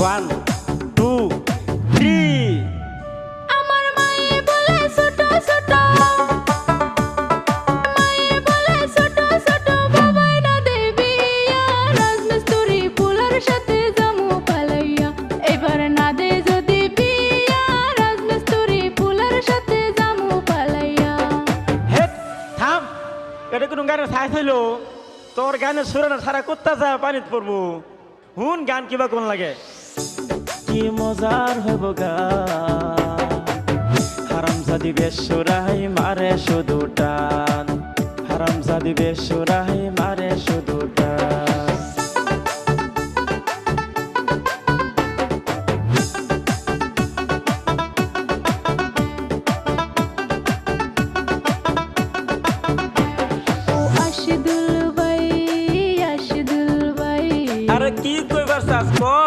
One two three. আমার মায়ে বলে ছোট ছোট, মায়ে বলে ছোট ছোট বাবাই না দেবী রাজমিস্ত্রি পুলার সাথে জামু পালাইয়া, এবার না দে যদি বিয়া রাজমিস্ত্রি পুলার সাথে জামু পালাইয়া। হেট থাম, এটা কোনো গানের সাইজ হইলো? তোর গানের সুরে না সারা কুত্তা যায় পানিত পড়বো। হুন গান কিবা কোন লাগে? কি মজার হইব গান, হারামজাদি বেসুরাই মারে শুধু টান, হারামজাদি বেসুরাই মারে শুধু টান।